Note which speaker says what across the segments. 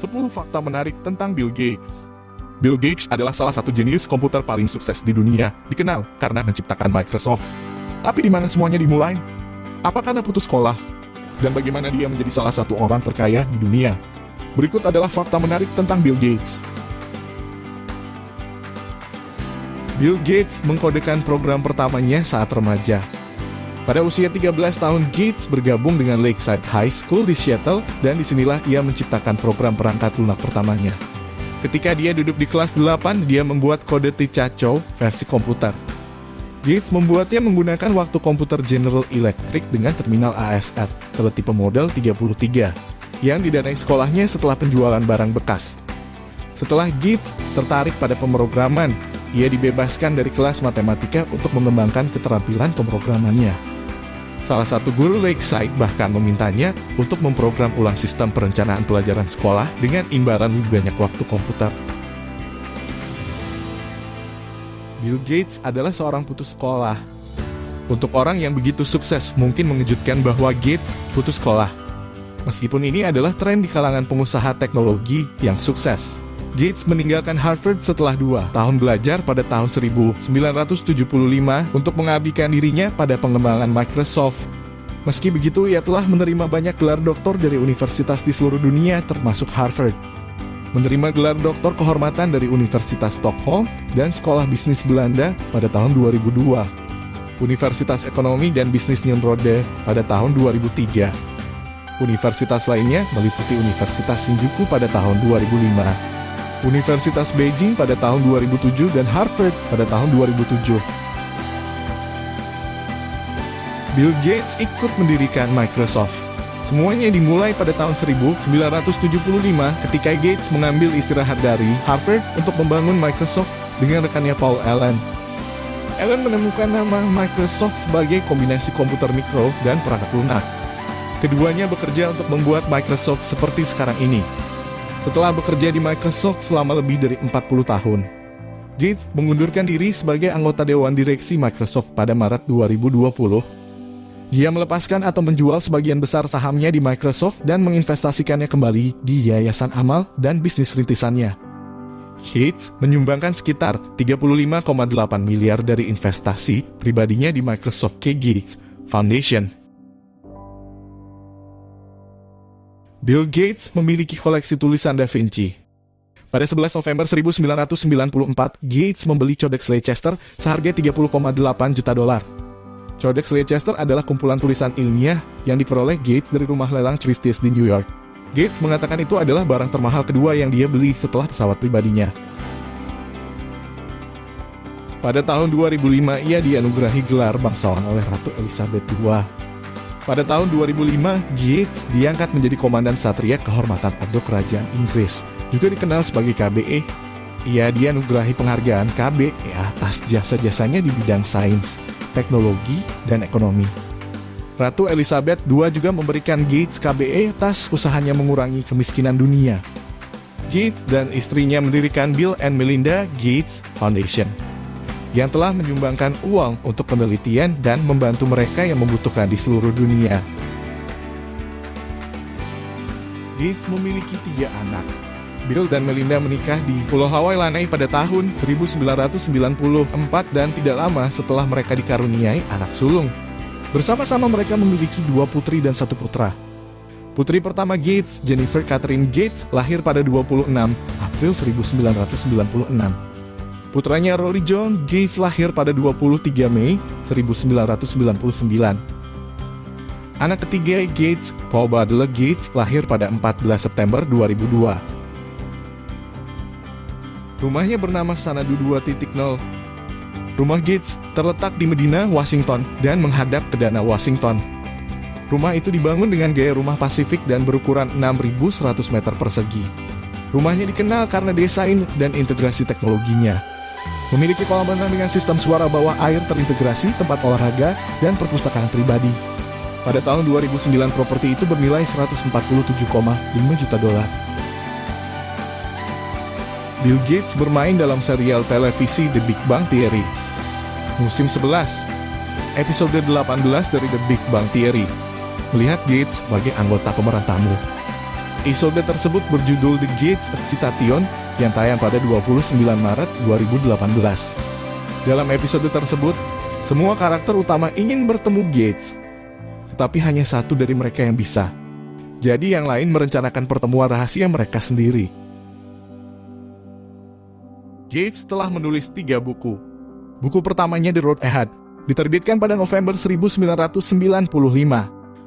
Speaker 1: 10 fakta menarik tentang Bill Gates. Bill Gates adalah salah satu jenius komputer paling sukses di dunia, dikenal karena menciptakan Microsoft. Tapi di mana semuanya dimulai? Apa karena putus sekolah? Dan bagaimana dia menjadi salah satu orang terkaya di dunia? Berikut adalah fakta menarik tentang Bill Gates. Bill Gates mengkodekan program pertamanya saat remaja. Pada usia 13 tahun, Gates bergabung dengan Lakeside High School di Seattle, dan disinilah ia menciptakan program perangkat lunak pertamanya. Ketika dia duduk di kelas 8, dia membuat kode Tic-Tac-Toe versi komputer. Gates membuatnya menggunakan waktu komputer General Electric dengan terminal ASR, teletipe model 33, yang didanai sekolahnya setelah penjualan barang bekas. Setelah Gates tertarik pada pemrograman, ia dibebaskan dari kelas matematika untuk mengembangkan keterampilan pemrogramannya. Salah satu guru Lakeside bahkan memintanya untuk memprogram ulang sistem perencanaan pelajaran sekolah dengan imbalan lebih banyak waktu komputer. Bill Gates adalah seorang putus sekolah. Untuk orang yang begitu sukses, mungkin mengejutkan bahwa Gates putus sekolah. Meskipun ini adalah tren di kalangan pengusaha teknologi yang sukses. Gates meninggalkan Harvard setelah 2 tahun belajar pada tahun 1975 untuk mengabdikan dirinya pada pengembangan Microsoft. Meski begitu, ia telah menerima banyak gelar doktor dari universitas di seluruh dunia termasuk Harvard. Menerima gelar doktor kehormatan dari Universitas Stockholm dan Sekolah Bisnis Belanda pada tahun 2002. Universitas Ekonomi dan Bisnis Nimrode pada tahun 2003. Universitas lainnya meliputi Universitas Shinjuku pada tahun 2005. Universitas Beijing pada tahun 2007 dan Harvard pada tahun 2007. Bill Gates ikut mendirikan Microsoft. Semuanya dimulai pada tahun 1975 ketika Gates mengambil istirahat dari Harvard untuk membangun Microsoft dengan rekannya Paul Allen. Allen menemukan nama Microsoft sebagai kombinasi komputer mikro dan perangkat lunak. Keduanya bekerja untuk membuat Microsoft seperti sekarang ini. Setelah bekerja di Microsoft selama lebih dari 40 tahun, Gates mengundurkan diri sebagai anggota Dewan Direksi Microsoft pada Maret 2020. Dia melepaskan atau menjual sebagian besar sahamnya di Microsoft dan menginvestasikannya kembali di yayasan amal dan bisnis rintisannya. Gates menyumbangkan sekitar 35,8 miliar dari investasi pribadinya di Microsoft K. Gates Foundation. Bill Gates memiliki koleksi tulisan Da Vinci. Pada 11 November 1994, Gates membeli Codex Leicester seharga 30,8 juta dolar. Codex Leicester adalah kumpulan tulisan ilmiah yang diperoleh Gates dari rumah lelang Christie's di New York. Gates mengatakan itu adalah barang termahal kedua yang dia beli setelah pesawat pribadinya. Pada tahun 2005, ia dianugerahi gelar bangsawan oleh Ratu Elizabeth II. Pada tahun 2005, Gates diangkat menjadi Komandan Satria Kehormatan Ordo Kerajaan Inggris, juga dikenal sebagai KBE. Ia dianugerahi penghargaan KBE atas jasa-jasanya di bidang sains, teknologi, dan ekonomi. Ratu Elizabeth II juga memberikan Gates KBE atas usahanya mengurangi kemiskinan dunia. Gates dan istrinya mendirikan Bill and Melinda Gates Foundation, yang telah menyumbangkan uang untuk penelitian dan membantu mereka yang membutuhkan di seluruh dunia. Gates memiliki 3 anak. Bill dan Melinda menikah di Pulau Hawaii Lanai pada tahun 1994 dan tidak lama setelah mereka dikaruniai anak sulung. Bersama-sama mereka memiliki 2 putri dan 1 putra. Putri pertama Gates, Jennifer Catherine Gates, lahir pada 26 April 1996. Putranya Rory John Gates lahir pada 23 Mei 1999. Anak ketiga Gates, Paul Butler Gates, lahir pada 14 September 2002. Rumahnya bernama Xanadu 2.0. Rumah Gates terletak di Medina, Washington, dan menghadap ke Danau Washington. Rumah itu dibangun dengan gaya rumah Pasifik dan berukuran 6.100 meter persegi. Rumahnya dikenal karena desain dan integrasi teknologinya. Memiliki kolam renang dengan sistem suara bawah air terintegrasi, tempat olahraga, dan perpustakaan pribadi. Pada tahun 2009, properti itu bernilai 147,5 juta dolar. Bill Gates bermain dalam serial televisi The Big Bang Theory. Musim 11, episode 18 dari The Big Bang Theory, melihat Gates sebagai anggota pemeran tamu. Episode tersebut berjudul The Gates Citation yang tayang pada 29 Maret 2018. Dalam episode tersebut, semua karakter utama ingin bertemu Gates, tetapi hanya satu dari mereka yang bisa. Jadi yang lain merencanakan pertemuan rahasia mereka sendiri. Gates telah menulis 3 buku. Buku pertamanya The Road Ahead, diterbitkan pada November 1995,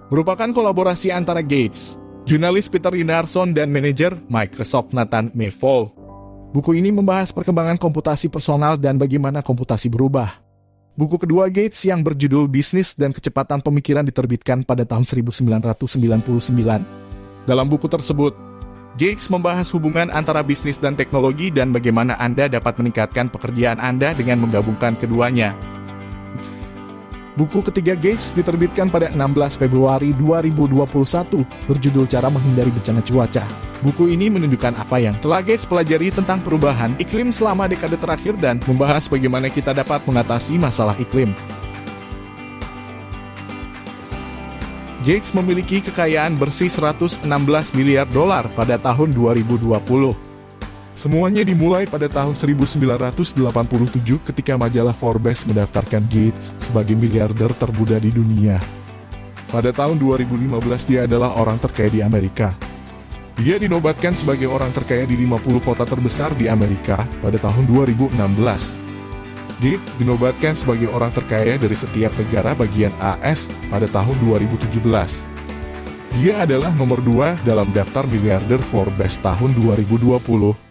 Speaker 1: merupakan kolaborasi antara Gates, jurnalis Peter Gunnarsson dan manajer Microsoft Nathan Myhrvold. Buku ini membahas perkembangan komputasi personal dan bagaimana komputasi berubah. Buku kedua Gates yang berjudul Bisnis dan Kecepatan Pemikiran diterbitkan pada tahun 1999. Dalam buku tersebut, Gates membahas hubungan antara bisnis dan teknologi dan bagaimana Anda dapat meningkatkan pekerjaan Anda dengan menggabungkan keduanya. Buku ketiga Gates diterbitkan pada 16 Februari 2021 berjudul Cara Menghindari Bencana Cuaca. Buku ini menunjukkan apa yang telah Gates pelajari tentang perubahan iklim selama dekade terakhir dan membahas bagaimana kita dapat mengatasi masalah iklim. Gates memiliki kekayaan bersih 116 miliar dolar pada tahun 2020. Semuanya dimulai pada tahun 1987 ketika majalah Forbes mendaftarkan Gates sebagai miliarder termuda di dunia. Pada tahun 2015 dia adalah orang terkaya di Amerika. Dia dinobatkan sebagai orang terkaya di 50 kota terbesar di Amerika pada tahun 2016. Gates dinobatkan sebagai orang terkaya dari setiap negara bagian AS pada tahun 2017. Dia adalah nomor 2 dalam daftar miliarder Forbes tahun 2020.